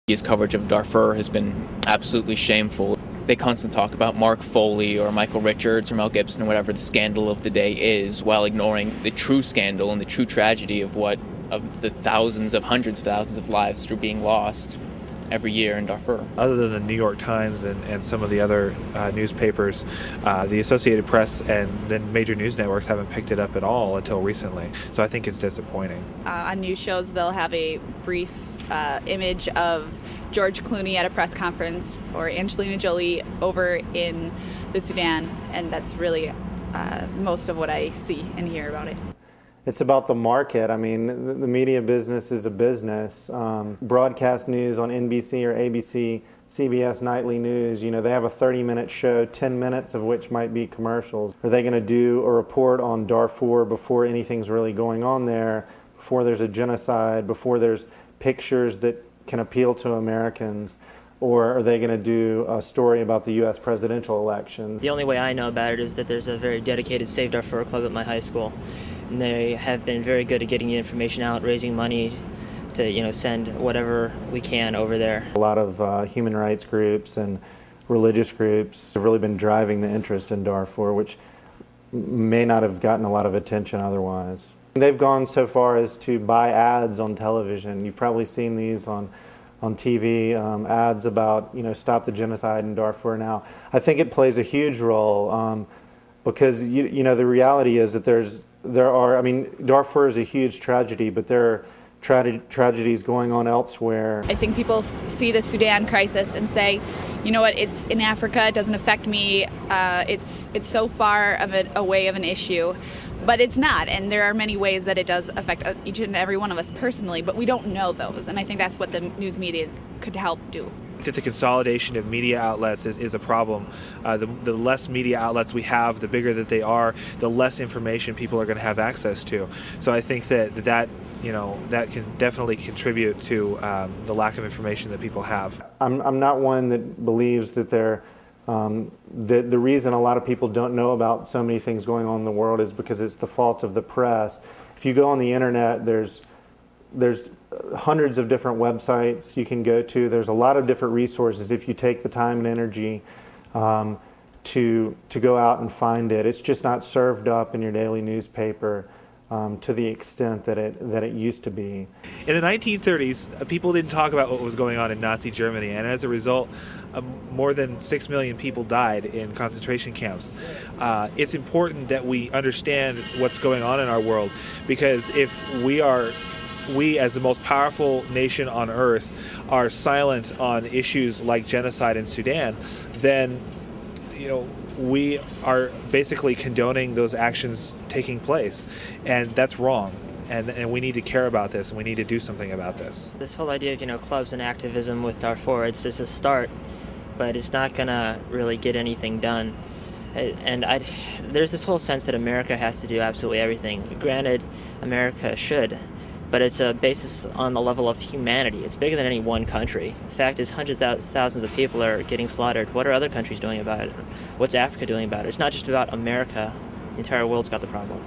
His coverage of Darfur has been absolutely shameful. They constantly talk about Mark Foley or Michael Richards or Mel Gibson or whatever the scandal of the day is, while ignoring the true scandal and the true tragedy of the hundreds of thousands of lives that are being lost every year in Darfur. Other than the New York Times and some of the other newspapers, the Associated Press and then major news networks haven't picked it up at all until recently. So I think it's disappointing. On news shows, they'll have a brief image of George Clooney at a press conference or Angelina Jolie over in the Sudan, and that's really most of what I see and hear about it. It's about the market. I mean, the media business is a business. Broadcast news on NBC or ABC, CBS Nightly News, you know, they have a 30-minute show, 10 minutes of which might be commercials. Are they going to do a report on Darfur before anything's really going on there, before there's a genocide, before there's pictures that can appeal to Americans? Or are they going to do a story about the U.S. presidential election? The only way I know about it is that there's a very dedicated Save Darfur club at my high school. And they have been very good at getting the information out, raising money to, you know, send whatever we can over there. A lot of human rights groups and religious groups have really been driving the interest in Darfur, which may not have gotten a lot of attention otherwise. They've gone so far as to buy ads on television. You've probably seen these on TV, ads about, you know, stop the genocide in Darfur now. I think it plays a huge role because, you know, the reality is that I mean, Darfur is a huge tragedy, but there are tragedies going on elsewhere. I think people see the Sudan crisis and say, you know what, it's in Africa, it doesn't affect me, it's so far away of an issue. But it's not, and there are many ways that it does affect each and every one of us personally, but we don't know those, and I think that's what the news media could help do. That the consolidation of media outlets is a problem. The less media outlets we have, the bigger that they are, the less information people are going to have access to. So I think that you know, that can definitely contribute to the lack of information that people have. I'm not one that believes that the reason a lot of people don't know about so many things going on in the world is because it's the fault of the press. If you go on the internet, there's hundreds of different websites you can go to. There's a lot of different resources if you take the time and energy to go out and find it. It's just not served up in your daily newspaper to the extent that it used to be. In the 1930s, people didn't talk about what was going on in Nazi Germany, and as a result, more than 6 million people died in concentration camps. It's important that we understand what's going on in our world, because if we as the most powerful nation on earth are silent on issues like genocide in Sudan, then, you know, we are basically condoning those actions taking place, and that's wrong. And we need to care about this, and we need to do something about this. This whole idea of, you know, clubs and activism with Darfur, it's just a start, but it's not going to really get anything done. And there's this whole sense that America has to do absolutely everything. Granted, America should, but it's a basis on the level of humanity. It's bigger than any one country. The fact is, hundreds of thousands of people are getting slaughtered. What are other countries doing about it? What's Africa doing about it? It's not just about America. The entire world's got the problem.